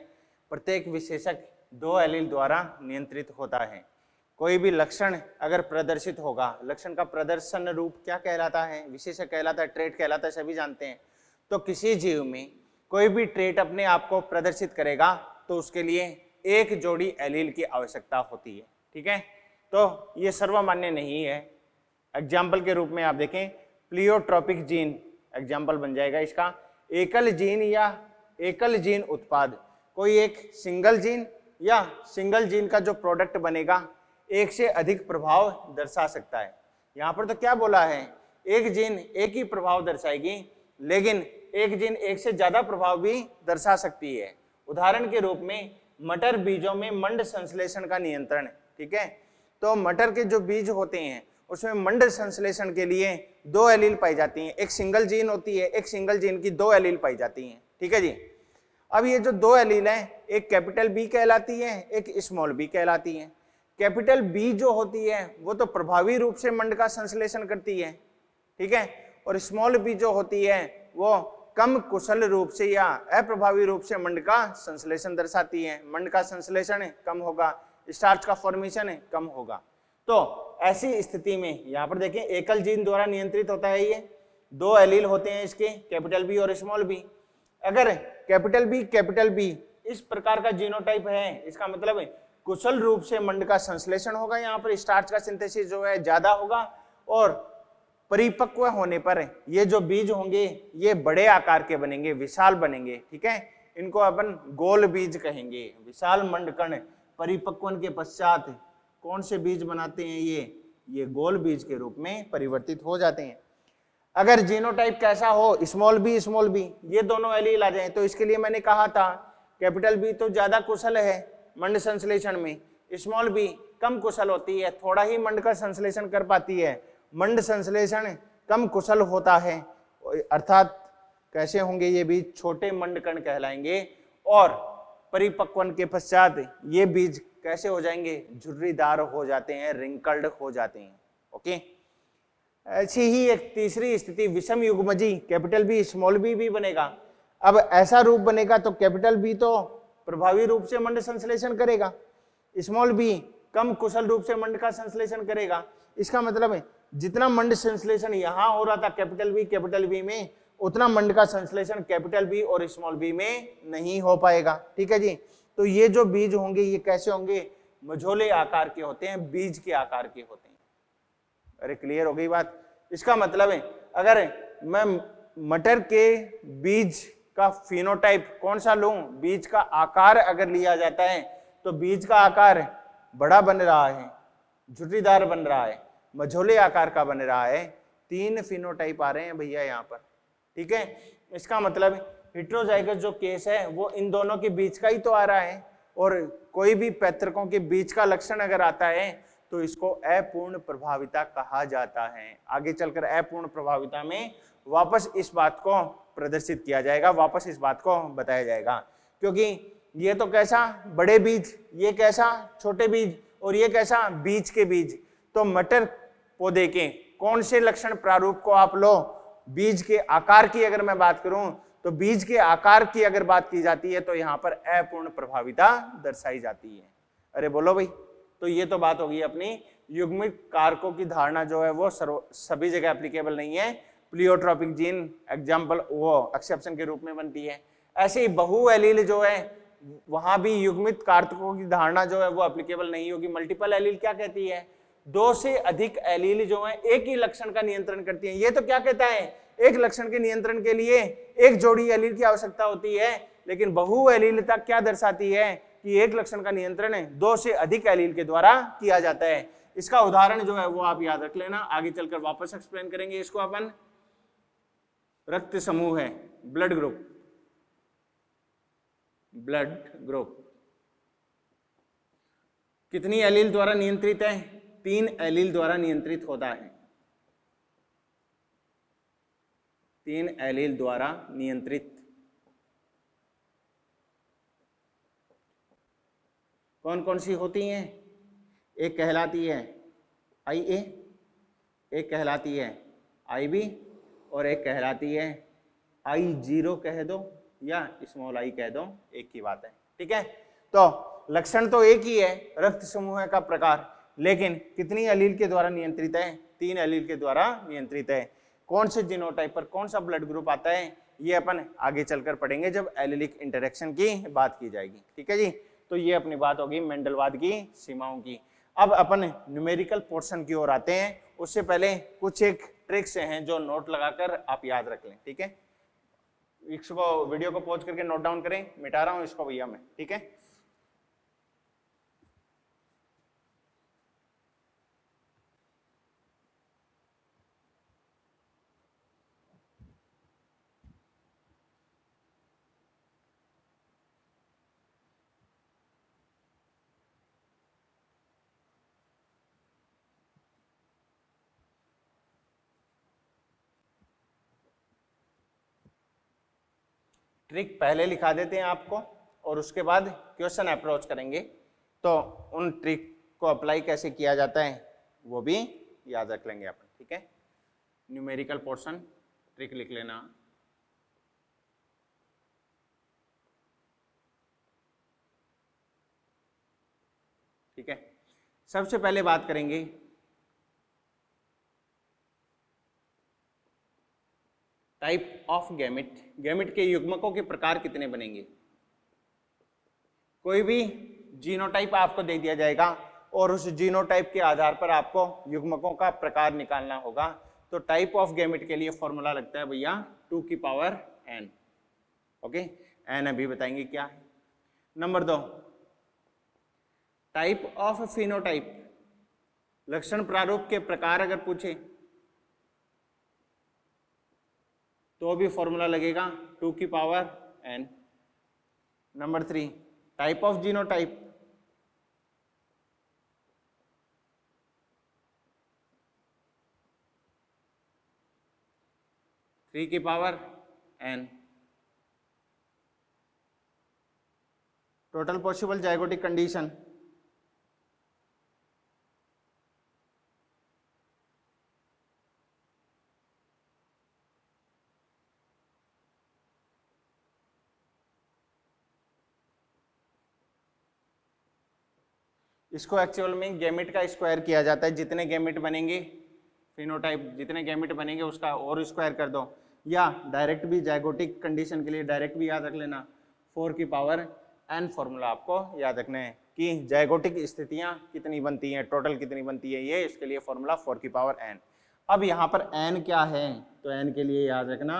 प्रत्येक विशेषक दो एलील द्वारा नियंत्रित होता है। कोई भी लक्षण अगर प्रदर्शित होगा, लक्षण का प्रदर्शन रूप क्या कहलाता है, विशेषक कहलाता है, ट्रेट कहलाता है, सभी जानते हैं। तो किसी जीव में कोई भी ट्रेट अपने आप को प्रदर्शित करेगा तो उसके लिए एक जोड़ी एलील की आवश्यकता होती है। ठीक है, तो ये सर्वमान्य नहीं है। एग्जाम्पल के रूप में आप देखें, प्लियोट्रोपिक जीन एग्जाम्पल बन जाएगा इसका। एकल जीन या एकल जीन उत्पाद, कोई एक सिंगल जीन या सिंगल जीन का जो प्रोडक्ट बनेगा एक से अधिक प्रभाव दर्शा सकता है। यहाँ पर तो क्या बोला है, एक जीन एक ही प्रभाव दर्शाएगी, लेकिन एक जीन एक से ज्यादा प्रभाव भी दर्शा सकती है। उदाहरण के रूप में मटर बीजों में मंड संश्लेषण का नियंत्रण। ठीक है, तो मटर के जो बीज होते हैं उसमें मंड संश्लेषण के लिए दो एलील पाई जाती हैं, एक सिंगल जीन होती है, एक सिंगल जीन की दो एलील पाई जाती हैं। ठीक है जी, अब ये जो दो एलील हैं, एक कैपिटल बी कहलाती है, एक स्मॉल बी कहलाती है। कैपिटल बी जो होती है वो तो प्रभावी रूप से मंड का संश्लेषण करती है, ठीक है, और स्मॉल बी जो होती है वो कम कुशल रूप से या अप्रभावी रूप से मंड का संश्लेषण दर्शाती है। मंड का संश्लेषण कम होगा, स्टार्च का फॉर्मेशन कम होगा। तो ऐसी स्थिति में यहाँ पर देखें एकल जीन द्वारा नियंत्रित होता है, ये दो एलील होते हैं इसके, कैपिटल बी और स्मॉल बी। अगर कैपिटल बी इस प्रकार का जीनोटाइप है, इसका मतलब है कुशल रूप से मंड का संश्लेषण होगा, यहाँ पर स्टार्च का सिंथेसिस जो है ज्यादा होगा, और परिपक्व होने पर ये जो बीज होंगे ये बड़े आकार के बनेंगे, विशाल बनेंगे। ठीक है, इनको अपन गोल बीज कहेंगे। विशाल मंडकण परिपक्वन के पश्चात कौन से बीज बनाते हैं, ये गोल बीज के रूप में परिवर्तित हो जाते हैं। अगर जीनोटाइप कैसा हो, स्मॉल बी ये दोनों एलील आ जाए, तो इसके लिए मैंने कहा था कैपिटल बी तो ज्यादा कुशल है मंड संश्लेषण में, स्मॉल बी कम कुशल होती है, थोड़ा ही मंड का संश्लेषण कर पाती है, मंड संश्लेषण कम कुशल होता है, अर्थात कैसे होंगे ये बीज, छोटे मंडकण कहलाएंगे, और परिपक्वन के पश्चात ये बीज कैसे हो जाएंगे, झुर्रीदार हो जाते हैं, रिंकल्ड हो जाते हैं। ओके, ऐसी ही एक तीसरी स्थिति विषम युग्मजी कैपिटल बी स्मॉल बी भी बनेगा। अब ऐसा रूप बनेगा तो कैपिटल बी तो प्रभावी रूप से मंड संश्लेषण करेगा, स्मॉल बी कम कुशल रूप से मंड का संश्लेषण करेगा। इसका मतलब है जितना मंड संश्लेषण यहां हो रहा था कैपिटल बी में, उतना मंड का संश्लेषण कैपिटल बी और स्मॉल बी में नहीं हो पाएगा। ठीक है जी। तो ये जो बीज होंगे ये कैसे होंगे, मझोले आकार के होते हैं, बीज के आकार के होते हैं। अरे क्लियर हो गई बात। इसका मतलब है अगर मैं मटर के बीज का फिनोटाइप कौन सा लूं, बीज का आकार अगर लिया जाता है तो बीज का आकार बड़ा बन रहा है, झुर्रीदार बन रहा है, मझोले आकार का बन रहा है। 3 फिनोटाइप आ रहे हैं भैया यहाँ पर। ठीक है। इसका मतलब हेटेरोजाइगस जो केस है वो इन दोनों के बीच का ही तो आ रहा है, और कोई भी पैतृकों के बीच का लक्षण अगर आता है तो इसको अपूर्ण प्रभाविता कहा जाता है। आगे चलकर अपूर्ण प्रभाविता में वापस इस बात को प्रदर्शित किया जाएगा, वापस इस बात को बताया जाएगा, क्योंकि ये तो कैसा बड़े बीज, ये कैसा छोटे बीज, और ये कैसा बीज के बीज। तो मटर पौधे के कौन से लक्षण प्रारूप को आप लो, बीज के आकार की अगर मैं बात करूं तो बीज के आकार की अगर बात की जाती है तो यहां पर अपूर्ण प्रभाविता दर्शाई जाती है। अरे बोलो भाई। तो ये तो बात होगी अपनी युग्मित कारकों की धारणा जो है वो सभी जगह एप्लीकेबल नहीं है। प्लियोट्रोपिक जीन एग्जाम्पल वो एक्सेप्शन के रूप में बनती है। ऐसे ही बहु एलील जो है वहां भी युग्मित कारकों की धारणा जो है वो एप्लीकेबल नहीं होगी। मल्टीपल एलील क्या कहती है, 2 से अधिक एलील जो है एक ही लक्षण का नियंत्रण करती है। ये तो क्या कहता है, एक लक्षण के नियंत्रण के लिए एक जोड़ी एलील की आवश्यकता होती है, लेकिन बहु एलीलता क्या दर्शाती है कि एक लक्षण का नियंत्रण 2 से अधिक एलील के द्वारा किया जाता है। इसका उदाहरण जो है वो आप याद रख लेना, आगे चलकर वापस एक्सप्लेन करेंगे इसको अपन। रक्त समूह है, ब्लड ग्रुप, ब्लड ग्रुप कितनी एलील द्वारा नियंत्रित है, 3 एलील द्वारा नियंत्रित होता है। 3 एलील द्वारा नियंत्रित। कौन कौन सी होती हैं, एक कहलाती है IA, एक कहलाती है IB, और एक कहलाती है I0 कह दो या स्मॉल I कह दो, एक ही बात है। ठीक है। तो लक्षण तो एक ही है, रक्त समूह का प्रकार, लेकिन कितनी एलील के द्वारा नियंत्रित है, 3 एलील के द्वारा नियंत्रित है। कौन से जीनोटाइप पर कौन सा ब्लड ग्रुप आता है ये अपन आगे चलकर पढ़ेंगे जब एलिलिक इंटरेक्शन की बात की जाएगी। ठीक है जी। तो ये अपनी बात होगी मेंडलवाद की सीमाओं की। अब अपन न्यूमेरिकल पोर्शन की ओर आते हैं, उससे पहले कुछ एक ट्रिक्स हैं जो नोट लगाकर आप याद रख लें। ठीक है। इसको वीडियो को पॉज करके नोट डाउन करें, मिटा रहा हूं इसको भैया मैं। ठीक है। ट्रिक पहले लिखा देते हैं आपको और उसके बाद क्वेश्चन अप्रोच करेंगे, तो उन ट्रिक को अप्लाई कैसे किया जाता है वो भी याद रख लेंगे अपन। ठीक है। न्यूमेरिकल पोर्शन ट्रिक लिख लेना। ठीक है। सबसे पहले बात करेंगे टाइप ऑफ गैमेट। गैमेट के युग्मकों के प्रकार कितने बनेंगे। कोई भी जीनोटाइप आपको दे दिया जाएगा और उस जीनोटाइप के आधार पर आपको युग्मकों का प्रकार निकालना होगा। तो टाइप ऑफ गैमेट के लिए फॉर्मूला लगता है भैया 2 की पावर n। ओके, n अभी बताएंगे क्या है। नंबर 2 टाइप ऑफ फिनोटाइप, लक्षण प्रारूप के प्रकार अगर पूछे तो भी फॉर्मूला लगेगा 2 की power n। Number 3 type of genotype, three की power n। Total possible zygotic condition, इसको एक्चुअल में गैमेट का स्क्वायर किया जाता है, जितने गैमेट बनेंगे फिनोटाइप, जितने गैमेट बनेंगे उसका और स्क्वायर कर दो, या डायरेक्ट भी जाइगोटिक कंडीशन के लिए डायरेक्ट भी याद रख लेना 4 की पावर n फॉर्मूला आपको याद रखना है कि जाइगोटिक स्थितियां कितनी बनती हैं, टोटल कितनी बनती है, ये इसके लिए फॉर्मूला 4 की पावर n। अब यहाँ पर n क्या है, तो n के लिए याद रखना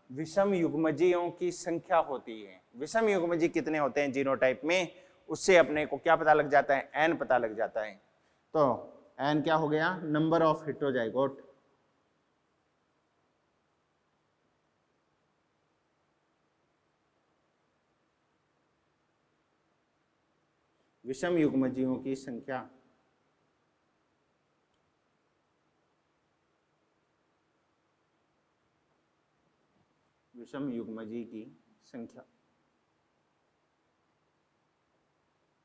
विषम युग्मजीयों की संख्या होती है। विषम युग्मजी कितने होते हैं जीनोटाइप में, उससे अपने को क्या पता लग जाता है, n पता लग जाता है। तो n क्या हो गया, नंबर ऑफ हेटेरोजाइगोट। विषम युग्मजीयों की संख्या, विषम युग्मजी की संख्या।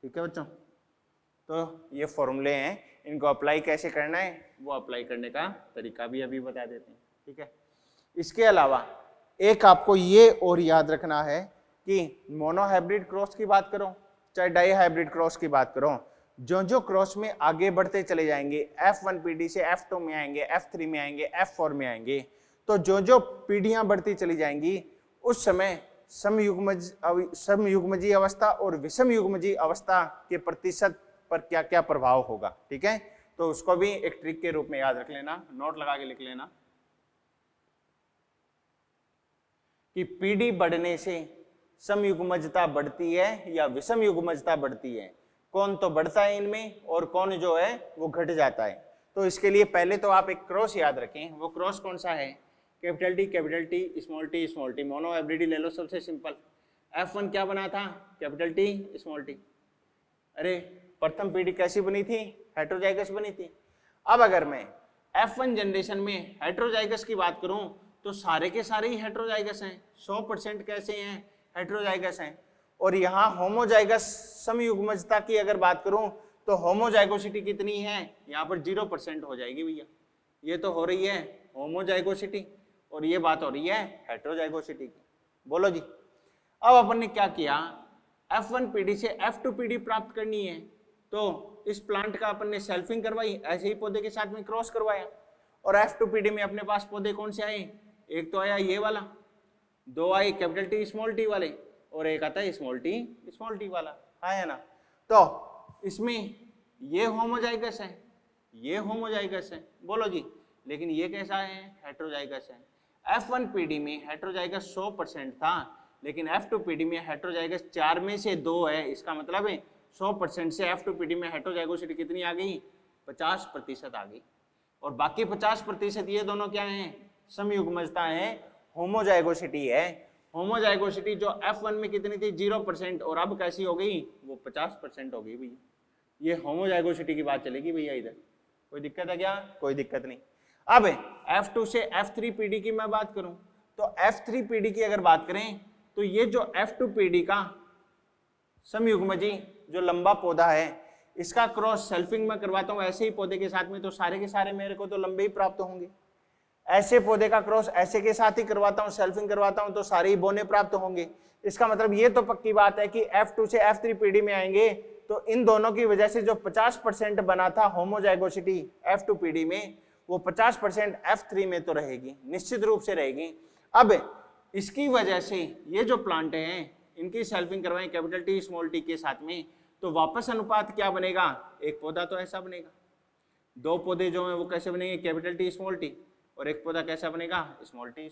ठीक है बच्चों, तो ये फॉर्मूले हैं, इनको अप्लाई कैसे करना है वो अप्लाई करने का तरीका भी अभी बता देते हैं। ठीक है, इसके अलावा एक आपको ये और याद रखना है कि मोनोहाइब्रिड क्रॉस की बात करो चाहे डाई हाइब्रिड क्रॉस की बात करो, जो क्रॉस में आगे बढ़ते चले जाएंगे, F1 पीढ़ी से F2 में आएंगे, F3 में आएंगे, F4 में आएंगे, तो जो पीढ़ियां बढ़ती चली जाएंगी उस समय समयुग्मजी अवस्था और विषम युग्मजी अवस्था के प्रतिशत पर क्या क्या प्रभाव होगा। ठीक है, तो उसको भी एक ट्रिक के रूप में याद रख लेना, नोट लगा के लिख लेना कि पीढ़ी बढ़ने से समयुग्मजता बढ़ती है या विषम युग्मजता बढ़ती है, कौन तो बढ़ता है इनमें और कौन जो है वो घट जाता है। तो इसके लिए पहले तो आप एक क्रॉस याद रखें, वो क्रॉस कौन सा है, capital T small T, mono hybrid ले लो सबसे सिंपल। F1 क्या बना था, कैपिटल टी स्मॉल टी। अरे प्रथम पीढ़ी कैसी बनी थी, हेटेरोजाइगस बनी थी। अब अगर मैं F1 जनरेशन में हेटेरोजाइगस की बात करूं तो सारे के सारे ही हेटेरोजाइगस हैं, 100% कैसे हैं, हेटेरोजाइगस हैं। और यहाँ होमोजाइगस समयुग्मजता की अगर बात करूं तो होमोजाइगोसिटी कितनी है, यहाँ पर 0% हो जाएगी भैया। ये तो हो रही है होमोजाइगोसिटी और ये बात हो रही है हेटेरोजाइगोसिटी की। बोलो जी, अब अपन ने क्या किया, F1 पीढ़ी से F2 पीढ़ी प्राप्त करनी है, तो इस प्लांट का अपन ने सेल्फिंग करवाई, ऐसे ही पौधे के साथ में क्रॉस करवाया, और F2 पीढ़ी में अपने पास पौधे कौन से आए, एक तो आया ये वाला, दो आए कैपिटल टी स्मॉल टी वाले, और एक आता है स्मॉल टी वाला, आया ना। तो इसमें ये होमोजाइगस है, ये होमोजाइगस है, बोलो जी, लेकिन ये कैसा है, हेटेरोजाइगस है। F1 पीढ़ी में हेटेरोजाइगस 100% था, लेकिन F2 पीढ़ी में हेटेरोजाइगस 4 में से 2 है। इसका मतलब है 100% से F2 पीढ़ी में हेटेरोजाइगोसिटी कितनी आ गई, 50% आ गई, और बाकी 50% ये दोनों क्या हैं, समयुग्मजता है, होमोजाइगोसिटी है। होमोजाइगोसिटी जो F1 में कितनी थी, 0%, और अब कैसी हो गई, वो 50% हो गई भैया। ये होमोजाइगोसिटी की बात चलेगी भैया इधर, कोई दिक्कत है क्या, कोई दिक्कत नहीं। अब F2 से F3 पीढ़ी की मैं बात करूं तो F3 पीढ़ी की अगर बात करें तो ये जो F2 पीढ़ी का समयुग्मजी जो लंबा पौधा है, इसका क्रॉस सेल्फिंग में करवाता हूं ऐसे ही पौधे के साथ में, तो सारे के सारे मेरे को तो लंबे ही प्राप्त होंगे। ऐसे पौधे का क्रॉस ऐसे के साथ ही करवाता हूं, सेल्फिंग करवाता हूं, तो सारे ही बोने प्राप्त होंगे। इसका मतलब ये तो पक्की बात है कि F2 से F3 पीढ़ी में आएंगे तो इन दोनों की वजह से जो 50% बना था होमोजाइगोसिटी F2 पीढ़ी में, वो 50% F3 में तो रहेगी, निश्चित रूप से रहेगी। अब इसकी वजह से ये जो प्लांट हैं, इनकी सेल्फिंग करवाएं कैपिटल टी स्मॉल टी के साथ में, तो वापस अनुपात क्या बनेगा, एक पौधा तो ऐसा बनेगा, दो पौधे जो हैं वो कैसे बनेंगे, कैपिटल टी स्मॉल टी, और एक पौधा कैसा बनेगा, स्मॉल टी।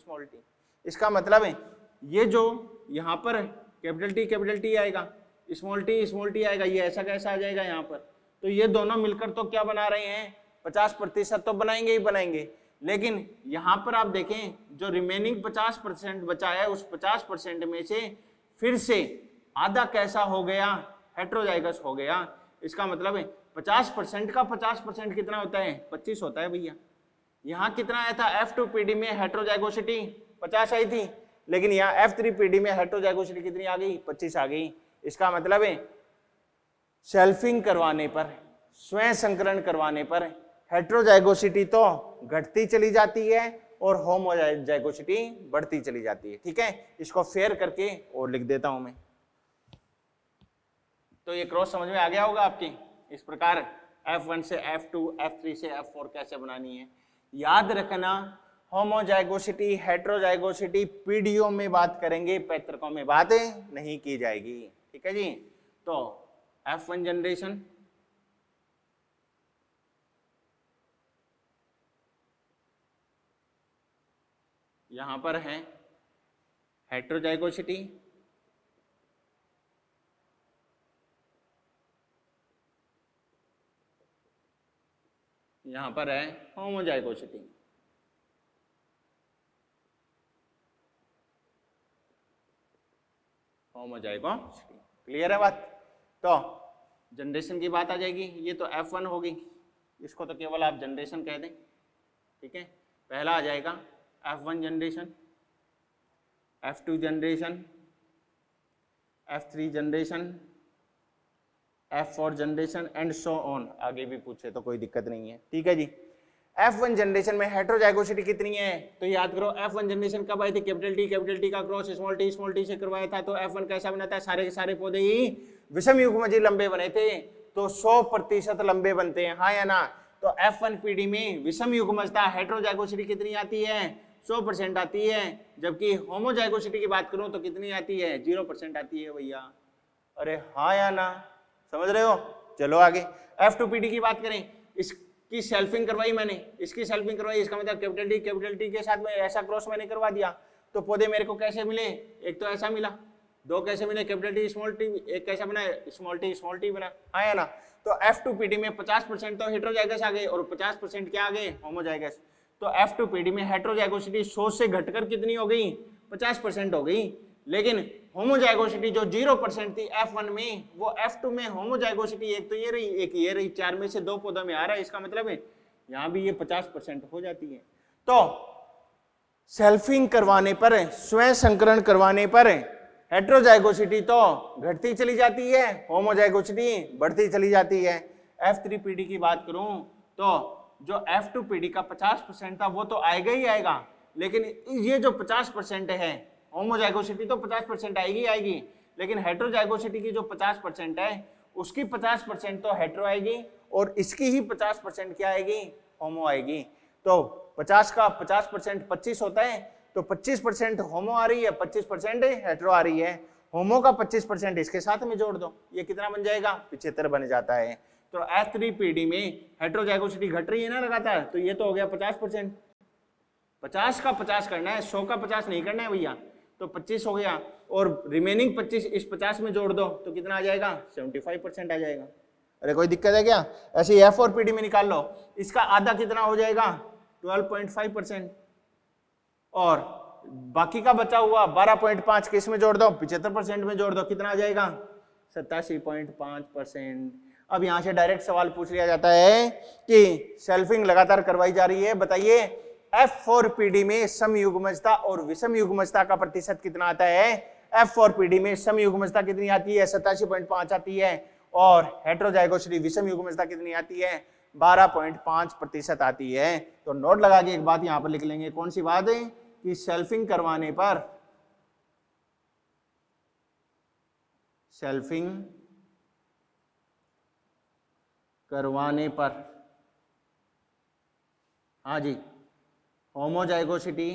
इसका मतलब है ये जो यहाँ पर कैपिटल टी आएगा, स्मॉल टी आएगा, ये ऐसा कैसा आ जाएगा यहाँ पर, तो ये दोनों मिलकर तो क्या बना रहे हैं, 50% तो बनाएंगे ही बनाएंगे। लेकिन यहाँ पर आप देखें जो रिमेनिंग 50% बचा है, उस 50% में से फिर से आधा कैसा हो गया, हेटेरोजाइगस हो गया। इसका मतलब है 50% का 50% कितना होता है, 25 होता है भैया। यहाँ कितना आया था, F2 पीढ़ी में हेटेरोजाइगोसिटी 50 आई थी, लेकिन यहाँ F3 पीढ़ी में हेटेरोजाइगोसिटी कितनी आ गई, 25 आ गई। इसका मतलब है सेल्फिंग करवाने पर, स्वयं संकरण करवाने पर हेटेरोजाइगोसिटी तो घटती चली जाती है और होमोजाइगोसिटी बढ़ती चली जाती है। ठीक है, इसको फेयर करके और लिख देता हूं मैं। तो ये क्रॉस समझ में आ गया होगा आपकी। इस प्रकार F1 से F2, F3 से F4 कैसे बनानी है। याद रखना होमोजाइगोसिटी हेट्रोजाइगोसिटी पीडीओ में बात करेंगे, पैतृकों में बात नहीं की जाएगी। ठीक है जी। तो F1 जनरेशन, यहां पर है हेट्रोजाइगोसिटी, यहां पर है होमोजाइगोसिटी। होमोजाइगोसिटी क्लियर है बात। तो जनरेशन की बात आ जाएगी, ये तो F1 होगी, इसको तो केवल आप जनरेशन कह दें। ठीक है, पहला आ जाएगा F1 generation, F2 generation, F3 generation, F4 generation and so on. आगे भी पूछे तो कोई दिक्कत नहीं है। ठीक है जी। F1 जनरेशन में हेट्रोजाइगोसिटी कितनी है, तो याद करो F1 जनरेशन कब आई थी, कैपिटल टी का क्रॉस स्मॉल टी से करवाया था। तो F1 कैसा बना था, सारे के सारे पौधे ही विषम युग्मजीय लंबे बने थे, तो 100% लंबे बनते हैं, हाँ या ना। तो F1 पीढ़ी में विषम युग्मजता हेट्रोजाइगोसिटी कितनी आती है, 100% आती है। जबकि होमोजाइगोसिटी की बात करूं तो कितनी आती है, 0% आती है भैया। अरे हाँ या ना, समझ रहे हो। चलो आगे F2 पीढ़ी की बात करें, इसकी सेल्फिंग करवाई मैंने, इसकी सेल्फिंग करवाई, इसका मतलब कैपिटल टी के साथ में ऐसा क्रॉस मैंने करवा दिया, तो पौधे मेरे को कैसे मिले, एक तो ऐसा मिला, दो कैसे मिले कैपिटल टी स्मॉल टी, एक कैसा बना स्मॉल टी बना, हाँ या ना। तो F2 पीढ़ी में 50% तो हेट्रोजाइगस आ गए और 50% क्या आ गए, होमोजाइगस। तो F2 पीढ़ी में हेट्रोजाइगोसिटी 100 से घटकर कितनी हो गई, 50% हो गई। लेकिन होमोजाइगोसिटी जो 0% थी F1 में, वो F2 में होमोजाइगोसिटी एक तो ये रही, एक ये रही, 4 में से 2 पौधों में आ रहा है। इसका मतलब है यहां भी ये 50% हो जाती है। तो सेल्फिंग करवाने पर, स्वयं संकरण करवाने पर हेट्रोजाइगोसिटी तो घटती चली जाती है, होमोजाइगोसिटी बढ़ती चली जाती है। F3 पीढ़ी की बात करूं तो जो F2 पीढ़ी का 50% था वो तो आएगा ही आएगा, लेकिन ये जो 50% है होमोजाइगोसिटी तो 50% आएगी, लेकिन हेट्रोजाइगोसिटी की जो 50% है उसकी 50% तो हेट्रो आएगी और इसकी ही 50% क्या आएगी, होमो आएगी। तो 50 का 50% 25 होता है, तो 25% होमो आ रही है, 25% हेट्रो आ रही है। होमो का 25% इसके साथ में जोड़ दो, ये कितना बन जाएगा, 75 बन जाता है। तो F3 पीढ़ी में हेट्रोजाइगोसिटी घट रही है ना लगातार, तो ये तो हो गया 50%। 50 का 50 करना है, 100 का 50 नहीं करना है भैया, तो 25 हो गया और रिमेनिंग 25 इस 50 में जोड़ दो तो कितना आ जाएगा, 75% आ जाएगा। अरे कोई दिक्कत है क्या, ऐसे F4 पीढ़ी में निकाल लो, इसका आधा कितना हो जाएगा, 12.5%, और बाकी का बचा हुआ 12.5 किस में जोड़ दो, 75% में जोड़ दो, कितना आ जाएगा, 87.5%। अब यहां से डायरेक्ट सवाल पूछ लिया जाता है कि सेल्फिंग लगातार करवाई जा रही है, बताइए F4 पीढ़ी में समयुग्मजता और विषमयुग्मजता का प्रतिशत कितना आता है। F4 पीढ़ी में समयुग्मजता कितनी आती है, 87.5 आती है, और हेट्रोजाइगोसिटी विषमयुग्मजता कितनी आती है, 12.5% आती है। तो नोट लगा के एक बात यहां पर लिख लेंगे, कौन सी बात है, कि सेल्फिंग करवाने पर हाँ जी, होमोजाइगोसिटी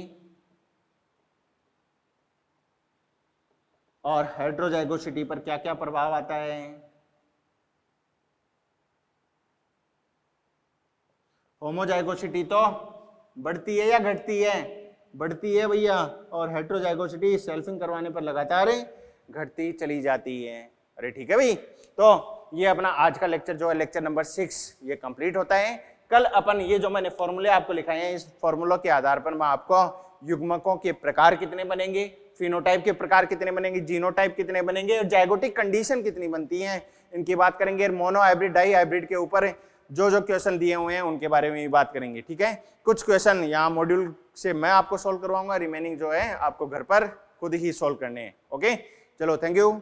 और हेट्रोजाइगोसिटी पर क्या क्या प्रभाव आता है। होमोजाइगोसिटी तो बढ़ती है या घटती है, बढ़ती है भैया, और हेट्रोजाइगोसिटी सेल्फिंग करवाने पर लगातार घटती चली जाती है। अरे ठीक है भाई, तो ये अपना आज का लेक्चर जो है लेक्चर नंबर 6 ये कंप्लीट होता है। कल अपन ये जो मैंने फॉर्मूले आपको लिखाए हैं, इस फॉर्मूलों के आधार पर मैं आपको युग्मकों के प्रकार कितने बनेंगे, फिनोटाइप के प्रकार कितने बनेंगे, जीनोटाइप कितने बनेंगे और जाइगोटिक कंडीशन कितनी बनती हैं, इनकी बात करेंगे। मोनो हाइब्रिड डाई हाइब्रिड के ऊपर जो जो क्वेश्चन दिए हुए हैं उनके बारे में भी बात करेंगे। ठीक है, कुछ क्वेश्चन यहाँ मॉड्यूल से मैं आपको सोल्व करवाऊंगा, रिमेनिंग जो है आपको घर पर खुद ही सोल्व करने हैं। ओके, चलो थैंक यू।